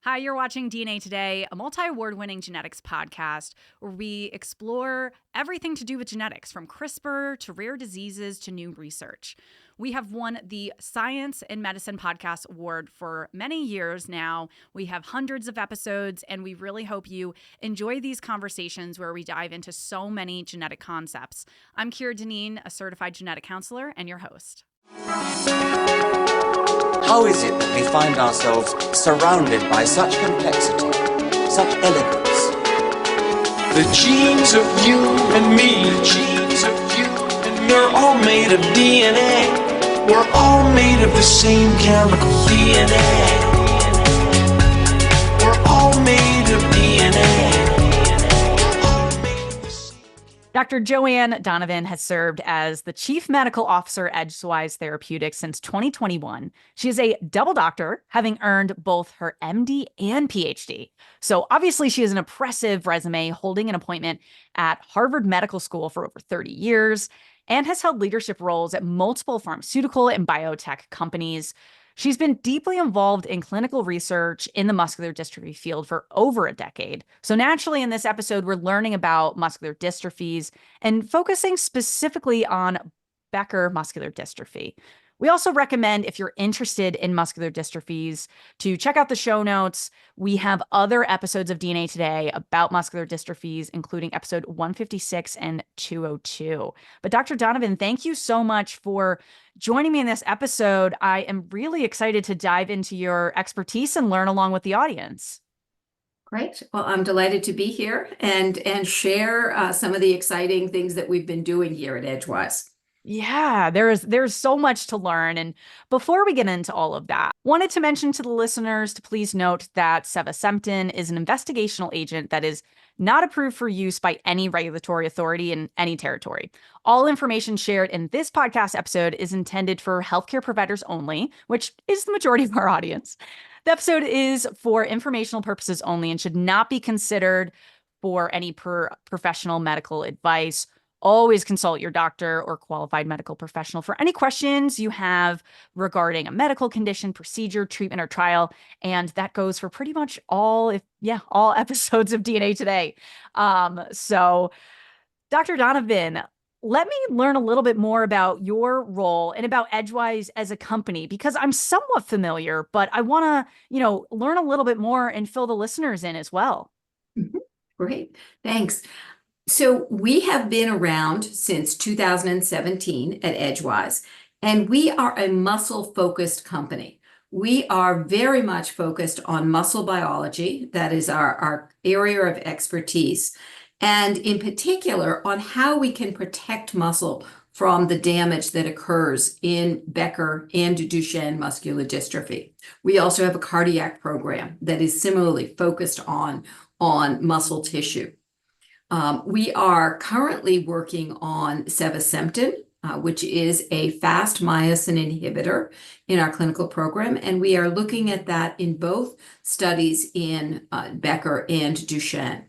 Hi, you're watching DNA Today, a multi-award winning genetics podcast where we explore everything to do with genetics, from CRISPR to rare diseases to new research. We have won the Science and Medicine Podcast Award for many years now. We have hundreds of episodes, and we really hope you enjoy these conversations where we dive into so many genetic concepts. I'm Kira Deneen, a certified genetic counselor, and your host. How is it that we find ourselves surrounded by such complexity, such elegance? The genes of you and me, the genes of you and me, they're all made of DNA. We're all made of the same chemical DNA. We're all made of DNA. Dr. Joanne Donovan has served as the Chief Medical Officer at Edgewise Therapeutics since 2021. She is a double doctor, having earned both her MD and PhD. So obviously she has an impressive resume, holding an appointment at Harvard Medical School for over 30 years, and has held leadership roles at multiple pharmaceutical and biotech companies. She's been deeply involved in clinical research in the muscular dystrophy field for over a decade. So naturally, in this episode, we're learning about muscular dystrophies and focusing specifically on Becker muscular dystrophy. We also recommend, if you're interested in muscular dystrophies, to check out the show notes. We have other episodes of DNA Today about muscular dystrophies, including episode 156 and 202. But Dr. Donovan, thank you so much for joining me in this episode. I am really excited to dive into your expertise and learn along with the audience. Great. Well, I'm delighted to be here and share some of the exciting things that we've been doing here at Edgewise. Yeah, there's so much to learn. And before we get into all of that, wanted to mention to the listeners to please note that sevasemten is an investigational agent that is not approved for use by any regulatory authority in any territory. All information shared in this podcast episode is intended for healthcare providers only, which is the majority of our audience. The episode is for informational purposes only and should not be considered for any professional medical advice. Always consult your doctor or qualified medical professional for any questions you have regarding a medical condition, procedure, treatment, or trial. And that goes for pretty much all episodes of DNA Today. So Dr. Donovan, let me learn a little bit more about your role and about Edgewise as a company, because I'm somewhat familiar, but I want to, learn a little bit more and fill the listeners in as well. Great. Thanks. So we have been around since 2017 at Edgewise, and we are a muscle-focused company. We are very much focused on muscle biology. That is our area of expertise, and in particular on how we can protect muscle from the damage that occurs in Becker and Duchenne muscular dystrophy. We also have a cardiac program that is similarly focused on muscle tissue. We are currently working on sevasemten, which is a fast myosin inhibitor in our clinical program, and we are looking at that in both studies in Becker and Duchenne.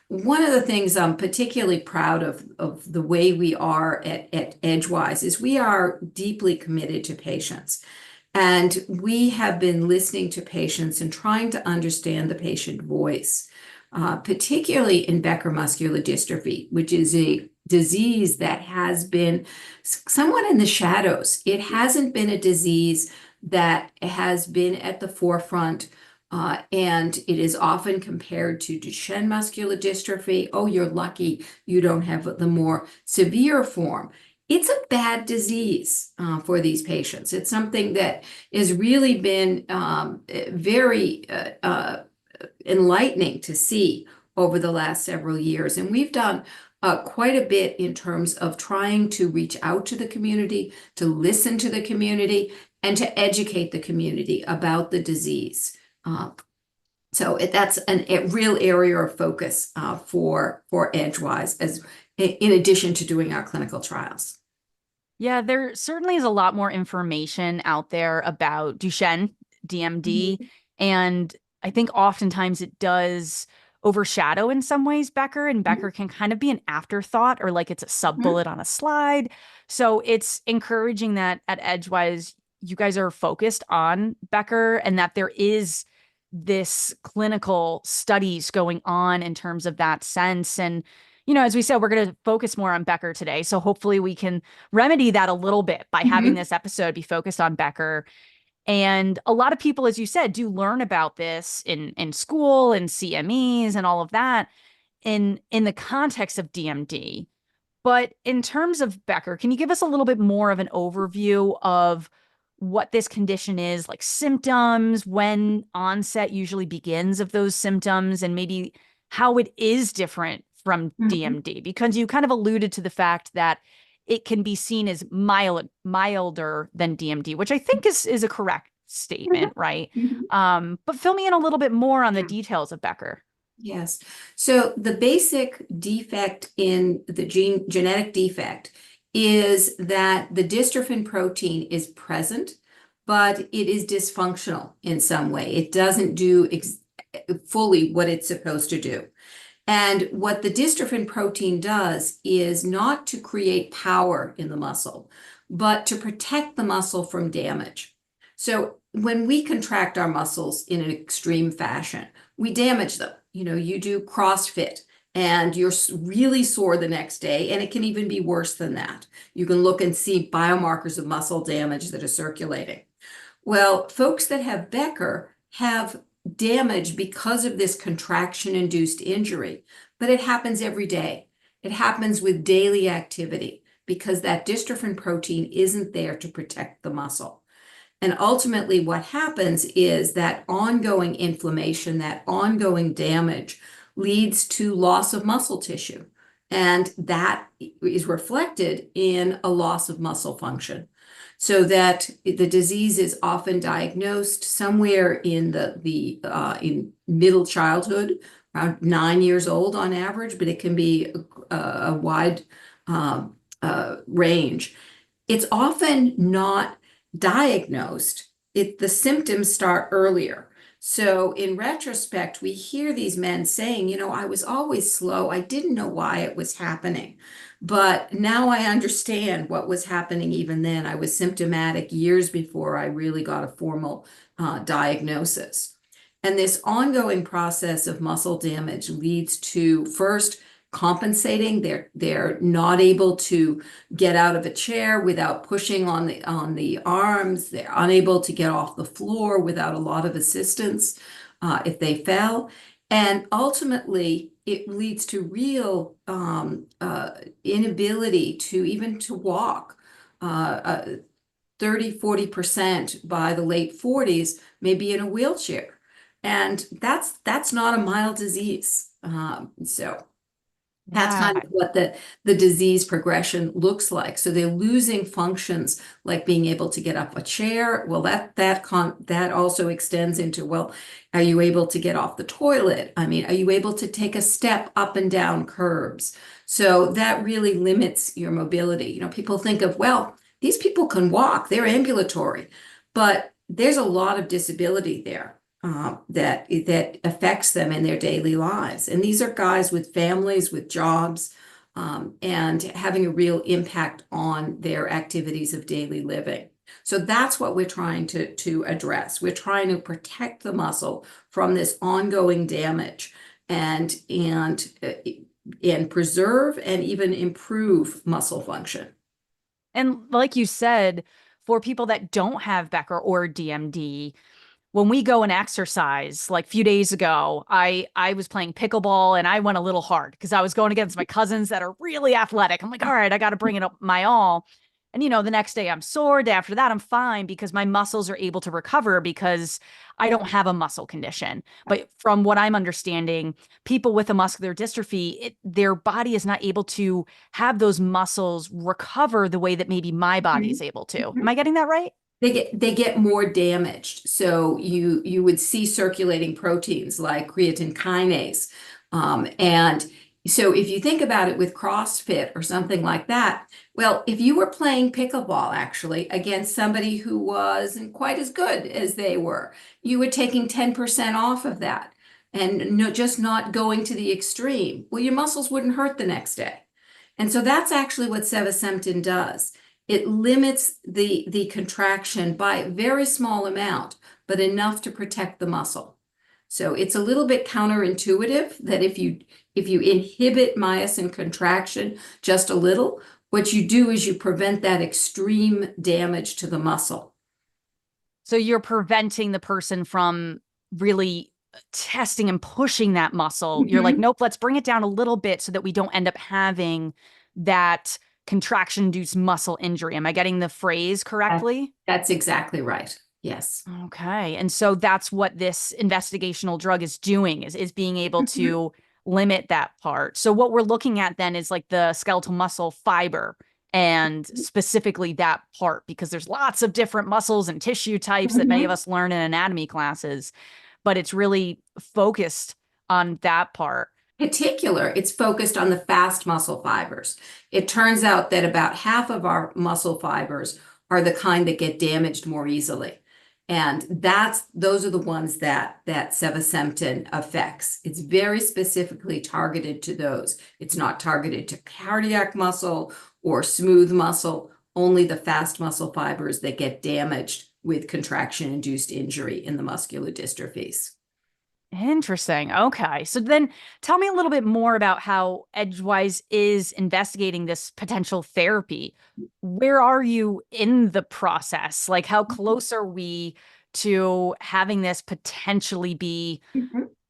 One of the things I'm particularly proud of the way we are at Edgewise is we are deeply committed to patients. And we have been listening to patients and trying to understand the patient voice. Particularly in Becker muscular dystrophy, which is a disease that has been somewhat in the shadows. It hasn't been a disease that has been at the forefront, and it is often compared to Duchenne muscular dystrophy. Oh, you're lucky you don't have the more severe form. It's a bad disease for these patients. It's something that has really been very enlightening to see over the last several years. And we've done quite a bit in terms of trying to reach out to the community, to listen to the community, and to educate the community about the disease. So that's a real area of focus for Edgewise, as in addition to doing our clinical trials. Yeah, there certainly is a lot more information out there about Duchenne, DMD, and I think oftentimes it does overshadow in some ways Becker, and Becker can kind of be an afterthought, or like it's a sub-bullet on a slide. So it's encouraging that at Edgewise, you guys are focused on Becker and that there is this clinical studies going on in terms of that sense. And, as we said, we're going to focus more on Becker today. So hopefully we can remedy that a little bit by having this episode be focused on Becker. And a lot of people, as you said, do learn about this in school and CMEs and all of that in the context of DMD. But in terms of Becker, can you give us a little bit more of an overview of what this condition is, like symptoms, when onset usually begins of those symptoms, and maybe how it is different from DMD? Because you kind of alluded to the fact that it can be seen as milder than DMD, which I think is a correct statement, right? But fill me in a little bit more on the details of Becker. Yes. So the basic defect in the genetic defect is that the dystrophin protein is present, but it is dysfunctional in some way. It doesn't do fully what it's supposed to do. And what the dystrophin protein does is not to create power in the muscle, but to protect the muscle from damage. So when we contract our muscles in an extreme fashion, we damage them. You do CrossFit and you're really sore the next day, and it can even be worse than that. You can look and see biomarkers of muscle damage that are circulating. Well, folks that have Becker have damage because of this contraction-induced injury, but it happens every day. It happens with daily activity because that dystrophin protein isn't there to protect the muscle. And ultimately what happens is that ongoing inflammation, that ongoing damage leads to loss of muscle tissue. And that is reflected in a loss of muscle function. So that the disease is often diagnosed somewhere in in middle childhood, around 9 years old on average, but it can be a wide range. It's often not diagnosed. The symptoms start earlier. So in retrospect, we hear these men saying, I was always slow. I didn't know why it was happening. But now I understand what was happening even then. I was symptomatic years before I really got a formal diagnosis. And this ongoing process of muscle damage leads to, first, compensating. They're not able to get out of a chair without pushing on the arms. They're unable to get off the floor without a lot of assistance if they fell. And ultimately, it leads to real inability to walk. 30–40% by the late 40s may be in a wheelchair. And that's not a mild disease. That's kind of what the disease progression looks like. So they're losing functions like being able to get up a chair. Well, that also extends into, well, are you able to get off the toilet? I mean, are you able to take a step up and down curbs? So that really limits your mobility. People think of, well, these people can walk, they're ambulatory, but there's a lot of disability there. That affects them in their daily lives. And these are guys with families, with jobs, and having a real impact on their activities of daily living. So that's what we're trying to address. We're trying to protect the muscle from this ongoing damage and preserve and even improve muscle function. And like you said, for people that don't have Becker or DMD, when we go and exercise, like a few days ago, I was playing pickleball and I went a little hard because I was going against my cousins that are really athletic. I'm like, all right, I got to bring it up my all. And, the next day I'm sore. Day after that, I'm fine because my muscles are able to recover because I don't have a muscle condition. But from what I'm understanding, people with a muscular dystrophy, their body is not able to have those muscles recover the way that maybe my body is able to. Am I getting that right? They get more damaged. So you would see circulating proteins like creatine kinase. And so if you think about it with CrossFit or something like that, well, if you were playing pickleball actually against somebody who wasn't quite as good as they were, you were taking 10% off of that and just not going to the extreme. Well, your muscles wouldn't hurt the next day. And so that's actually what sevasemten does. It limits the contraction by a very small amount, but enough to protect the muscle. So it's a little bit counterintuitive that if you inhibit myosin contraction just a little, what you do is you prevent that extreme damage to the muscle. So you're preventing the person from really testing and pushing that muscle. You're like, nope, let's bring it down a little bit so that we don't end up having that contraction-induced muscle injury. Am I getting the phrase correctly? That's exactly right. Yes. Okay. And so that's what this investigational drug is doing, is being able to limit that part. So what we're looking at then is like the skeletal muscle fiber and specifically that part, because there's lots of different muscles and tissue types that many of us learn in anatomy classes, but it's really focused on that part. It's focused on the fast muscle fibers. It turns out that about half of our muscle fibers are the kind that get damaged more easily. And those are the ones that sevasemten affects. It's very specifically targeted to those. It's not targeted to cardiac muscle or smooth muscle, only the fast muscle fibers that get damaged with contraction-induced injury in the muscular dystrophies. Interesting. Okay. So then tell me a little bit more about how Edgewise is investigating this potential therapy. Where are you in the process? Like, how close are we to having this potentially be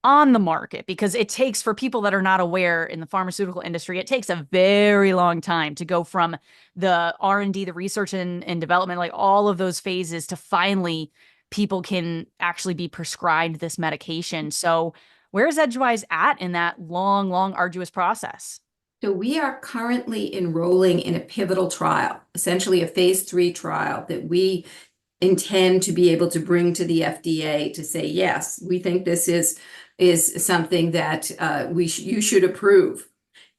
on the market? Because it takes, for people that are not aware in the pharmaceutical industry, it takes a very long time to go from the R&D, the research and development, like all of those phases, to finally people can actually be prescribed this medication. So where's Edgewise at in that long, arduous process? So we are currently enrolling in a pivotal trial, essentially a phase 3 trial that we intend to be able to bring to the FDA to say, yes, we think this is something that you should approve.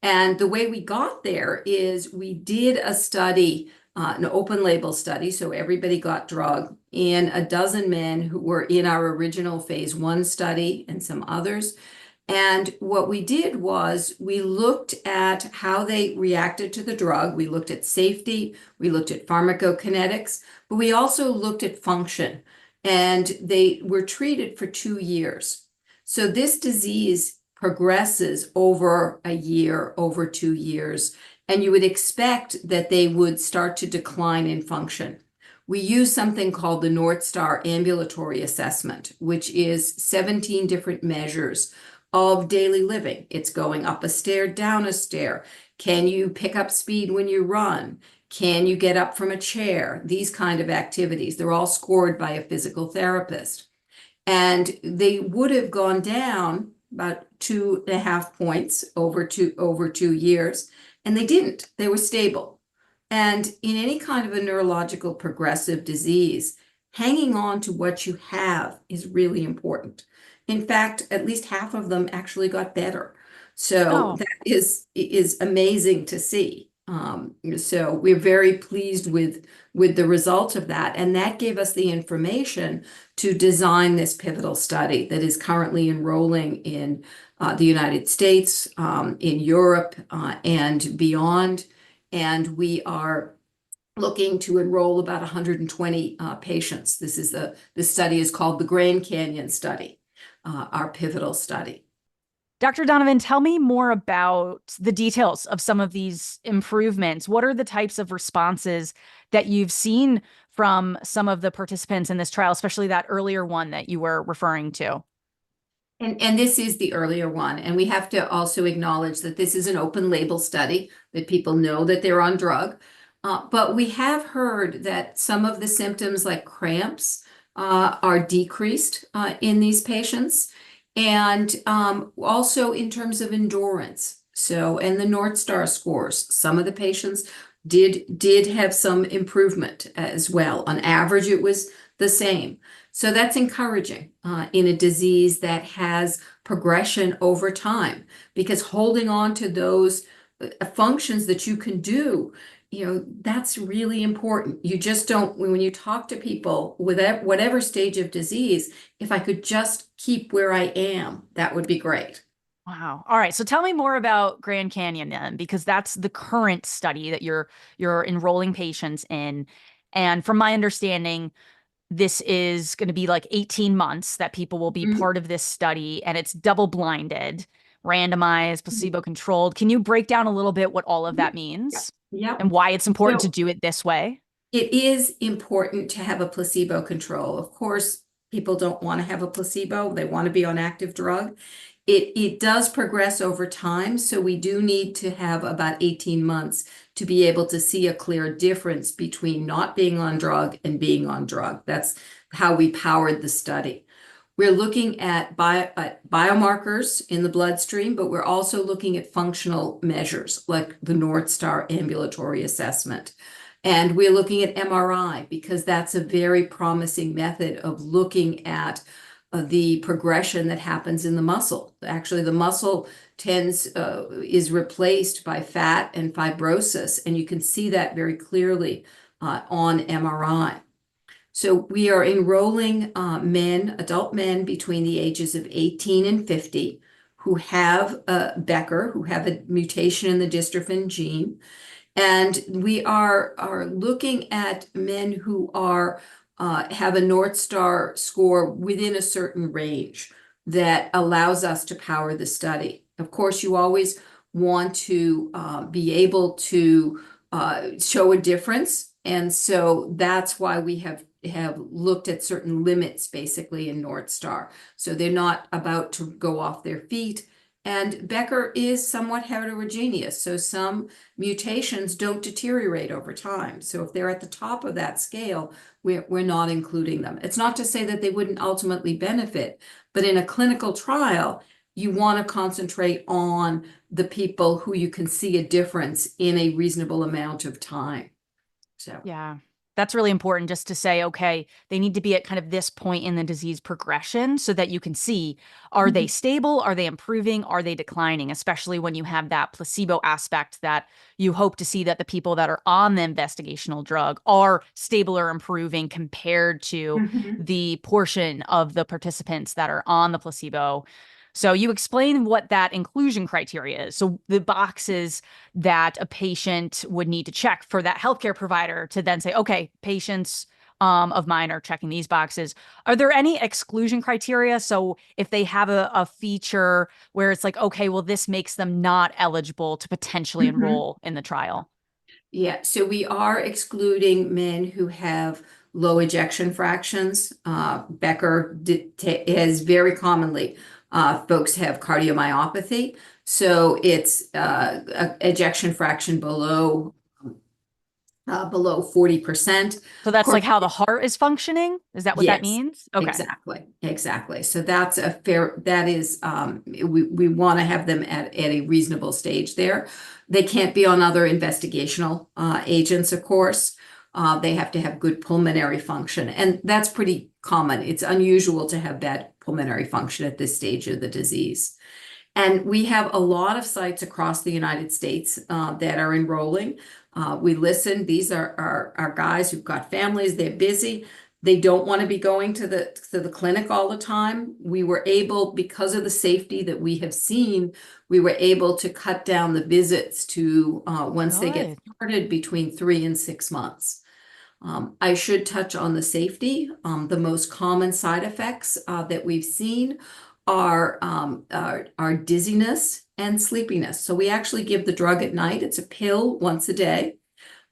And the way we got there is we did a study, an open label study, so everybody got drug, in a dozen men who were in our original phase 1 study and some others. And what we did was we looked at how they reacted to the drug. We looked at safety, we looked at pharmacokinetics, but we also looked at function. And they were treated for 2 years. So this disease progresses over a year, over 2 years, and you would expect that they would start to decline in function. We use something called the North Star Ambulatory Assessment, which is 17 different measures of daily living. It's going up a stair, down a stair. Can you pick up speed when you run? Can you get up from a chair? These kind of activities. They're all scored by a physical therapist. And they would have gone down about 2.5 points over 2 years, and they didn't. They were stable. And in any kind of a neurological progressive disease, hanging on to what you have is really important. In fact, at least half of them actually got better. So that is amazing to see. So we're very pleased with the result of that. And that gave us the information to design this pivotal study that is currently enrolling in the United States, in Europe, and beyond. And we are looking to enroll about 120 patients. This study is called the Grand Canyon study, our pivotal study. Dr. Donovan, tell me more about the details of some of these improvements. What are the types of responses that you've seen from some of the participants in this trial, especially that earlier one that you were referring to? And this is the earlier one. And we have to also acknowledge that this is an open label study, that people know that they're on drug. But we have heard that some of the symptoms like cramps are decreased in these patients. And also in terms of endurance. So, and the North Star scores, some of the patients did have some improvement as well. On average, it was the same. So that's encouraging in a disease that has progression over time, because holding on to those functions that you can do, that's really important. You just don't, when you talk to people with whatever stage of disease, if I could just keep where I am, that would be great. Wow. All right. So tell me more about Grand Canyon then, because that's the current study that you're enrolling patients in. And from my understanding, this is going to be like 18 months that people will be Mhm. part of this study, and it's double blinded, randomized, placebo controlled. Can you break down a little bit what all of that Yeah. means Yep. and why it's important to So do it this way? it is important to have a placebo control. Of course, people don't want to have a placebo. They want to be on active drug. It does progress over time, so we do need to have about 18 months to be able to see a clear difference between not being on drug and being on drug. That's how we powered the study. We're looking at biomarkers in the bloodstream, but we're also looking at functional measures like the North Star Ambulatory Assessment. And we're looking at MRI because that's a very promising method of looking at the progression that happens in the muscle. Actually, the muscle is replaced by fat and fibrosis, and you can see that very clearly on MRI. So we are enrolling adult men between the ages of 18 and 50 who have Becker, who have a mutation in the dystrophin gene. And we are looking at men who have a North Star score within a certain range that allows us to power the study. Of course, you always want to be able to show a difference. And so that's why we have looked at certain limits basically in North Star. So they're not about to go off their feet. And Becker is somewhat heterogeneous. So some mutations don't deteriorate over time. So if they're at the top of that scale, we're not including them. It's not to say that they wouldn't ultimately benefit, but in a clinical trial, you want to concentrate on the people who you can see a difference in a reasonable amount of time. So Yeah. That's really important just to say, okay, they need to be at kind of this point in the disease progression so that you can see, are they stable? Are they improving? Are they declining? Especially when you have that placebo aspect that you hope to see that the people that are on the investigational drug are stable or improving compared to the portion of the participants that are on the placebo. So you explain what that inclusion criteria is. So the boxes that a patient would need to check for that healthcare provider to then say, okay, patients of mine are checking these boxes. Are there any exclusion criteria? So if they have a feature where it's like, okay, well, this makes them not eligible to potentially enroll in the trial. Yeah, so we are excluding men who have low ejection fractions. Becker has very commonly, folks have cardiomyopathy. So it's ejection fraction below 40%. So Of that's course, like how the heart is functioning. Is that what that yes, means? Okay. exactly. So that's that is, we want to have them at a reasonable stage there. They can't be on other investigational agents, of course. They have to have good pulmonary function, and that's pretty common. It's unusual to have bad pulmonary function at this stage of the disease. And we have a lot of sites across the United States that are enrolling. We listen. These are our guys who've got families. They're busy. They don't want to be going to the clinic all the time. We were able, because of the safety that we have seen, we were able to cut down the visits to once they get Good. started between 3 and 6 months. I should touch on the safety. The most common side effects that we've seen are dizziness and sleepiness. So we actually give the drug at night. It's a pill once a day.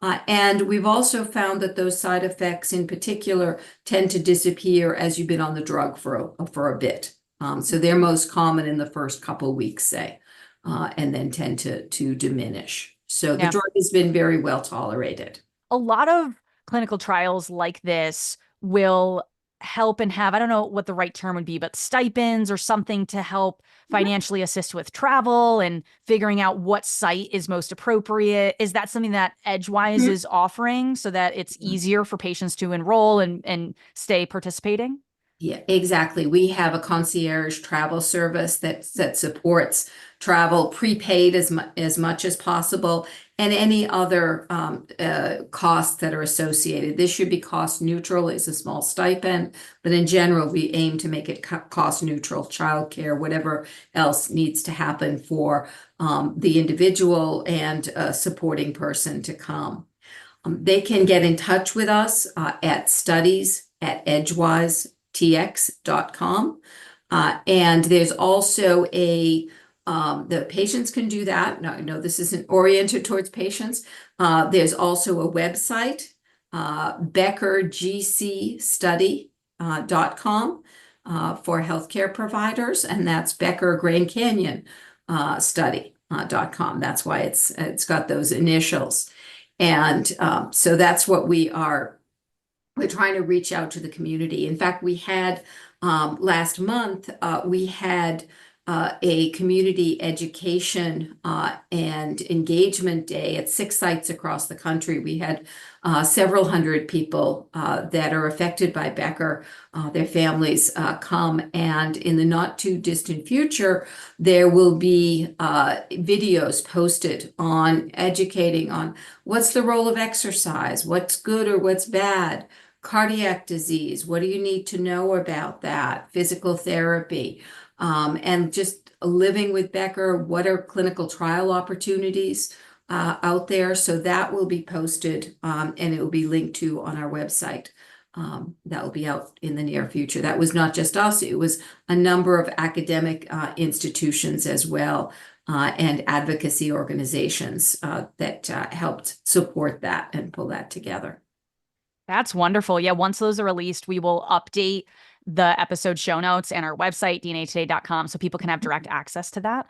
And we've also found that those side effects in particular tend to disappear as you've been on the drug for a bit. So they're most common in the first couple of weeks, say, and then tend to diminish. So the Yeah. drug has been very well tolerated. A lot of clinical trials like this will help and have, I don't know what the right term would be, but stipends or something to help financially assist with travel and figuring out what site is most appropriate. Is that something that Edgewise is offering so that it's easier for patients to enroll and stay participating? Yeah, exactly. We have a concierge travel service that supports travel prepaid as much as possible, and any other costs that are associated. This should be cost neutral. It's a small stipend, but in general, we aim to make it cost neutral. Childcare, whatever else needs to happen for the individual and a supporting person to come. They can get in touch with us at studies at edgewisetx.com. And there's also the patients can do that. No, this isn't oriented towards patients. There's also a website, beckergcstudy.com for healthcare providers, and that's Becker Grand Canyon study.com. That's why it's got those initials. And so that's what we're trying to reach out to the community. In fact, we had last month, we had a community education and engagement day at 6 sites across the country. We had several hundred people that are affected by Becker, their families come, and in the not too distant future, there will be videos posted on educating on what's the role of exercise, what's good or what's bad, cardiac disease, what do you need to know about that, physical therapy, and just living with Becker, what are clinical trial opportunities out there. So that will be posted and it will be linked to on our website. That will be out in the near future. That was not just us, it was a number of academic institutions as well, and advocacy organizations that helped support that and pull that together. That's wonderful. Yeah, once those are released, we will update the episode show notes and our website, dnatoday.com, so people can have direct access to that.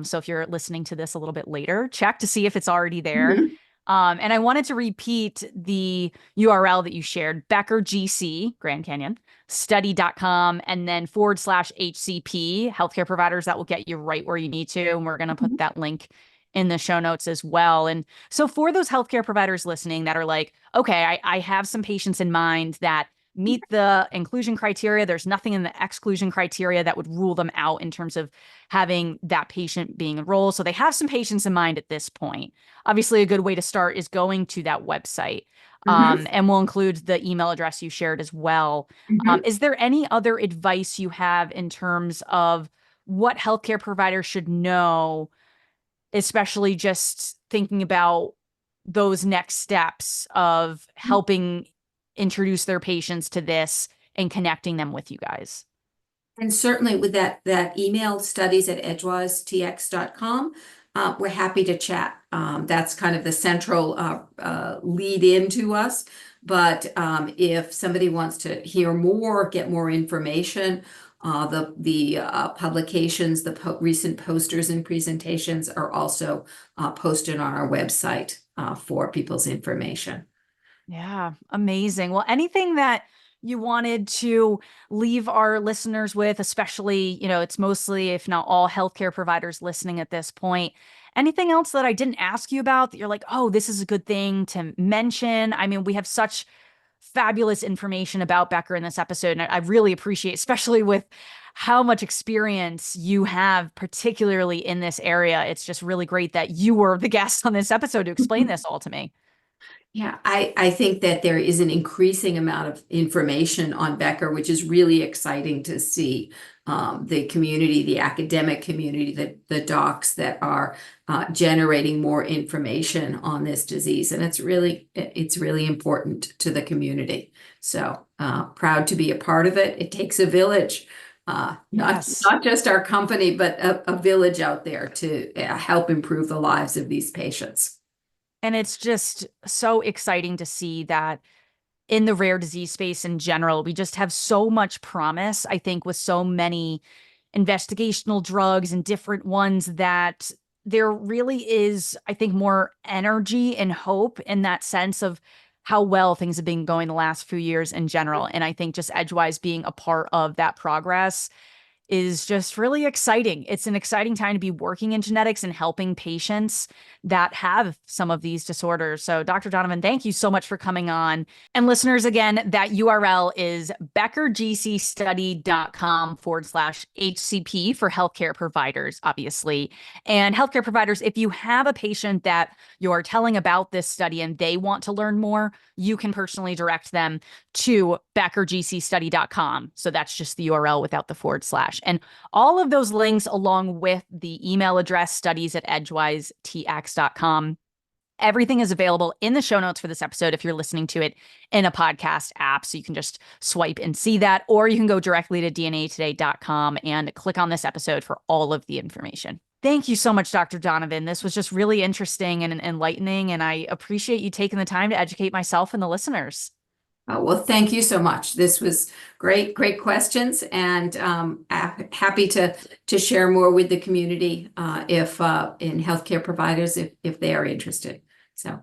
So if you're listening to this a little bit later, check to see if it's already there. Mhm. And I wanted to repeat the URL that you shared, Becker GC, Grand Canyon, study.com, and then /HCP, healthcare providers. That will get you right where you need to. And we're going to put that link in the show notes as well. And so for those healthcare providers listening that are like, okay, I have some patients in mind that meet the inclusion criteria. There's nothing in the exclusion criteria that would rule them out in terms of having that patient being enrolled. So they have some patients in mind at this point. Obviously, a good way to start is going to that website. And we'll include the email address you shared as well. Is there any other advice you have in terms of what healthcare providers should know, especially just thinking about those next steps of helping introduce their patients to this and connecting them with you guys? And certainly with that email, studies@edgewisetx.com, we're happy to chat. That's kind of the central lead into us. But if somebody wants to hear more, get more information, the publications, the recent posters and presentations are also posted on our website for people's information. Yeah, amazing. Well, anything that you wanted to leave our listeners with, especially, it's mostly, if not all, healthcare providers listening at this point. Anything else that I didn't ask you about that you're like, oh, this is a good thing to mention? I mean, we have such fabulous information about Becker in this episode, and I really appreciate, especially with how much experience you have, particularly in this area. It's just really great that you were the guest on this episode to explain this all to me. Yeah, I think that there is an increasing amount of information on Becker, which is really exciting to see. The community, the academic community, the docs that are generating more information on this disease. And it's really important to the community. So proud to be a part of it. It takes a village, not just our company, but a village out there to help improve the lives of these patients. And it's just so exciting to see that in the rare disease space in general, we just have so much promise, I think, with so many investigational drugs and different ones, that there really is, I think, more energy and hope in that sense of how well things have been going the last few years in general. And I think just Edgewise being a part of that progress is just really exciting. It's an exciting time to be working in genetics and helping patients that have some of these disorders. So Dr. Donovan, thank you so much for coming on. And listeners, again, that URL is beckergcstudy.com /HCP for healthcare providers, obviously. And healthcare providers, if you have a patient that you're telling about this study and they want to learn more, you can personally direct them to beckergcstudy.com. So that's just the URL without the /. And all of those links, along with the email address, studies@edgewisetx.com, Everything is available in the show notes for this episode if you're listening to it in a podcast app. So you can just swipe and see that, or you can go directly to dnatoday.com and click on this episode for all of the information. Thank you so much, Dr. Donovan. This was just really interesting and enlightening, and I appreciate you taking the time to educate myself and the listeners. Well, thank you so much. This was great questions, and happy to share more with the community if in healthcare providers if they are interested. So,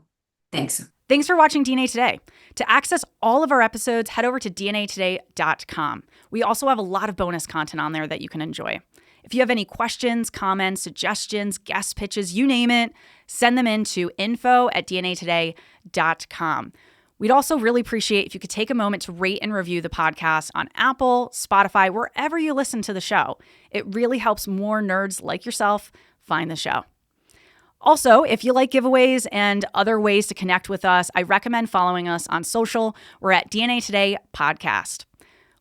thanks. Thanks for watching DNA Today. To access all of our episodes, head over to dnatoday.com. We also have a lot of bonus content on there that you can enjoy. If you have any questions, comments, suggestions, guest pitches, you name it, send them in to info@dnatoday.com. We'd also really appreciate if you could take a moment to rate and review the podcast on Apple, Spotify, wherever you listen to the show. It really helps more nerds like yourself find the show. Also, if you like giveaways and other ways to connect with us, I recommend following us on social. We're at DNA Today Podcast.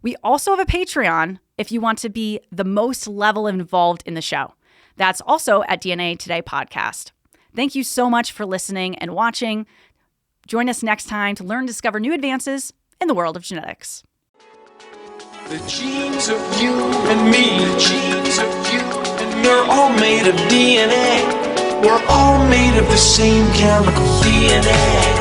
We also have a Patreon if you want to be the most level involved in the show. That's also at DNA Today Podcast. Thank you so much for listening and watching. Join us next time to learn and discover new advances in the world of genetics. The genes of you and me, the genes of you and me are all made of DNA. We're all made of the same chemical DNA.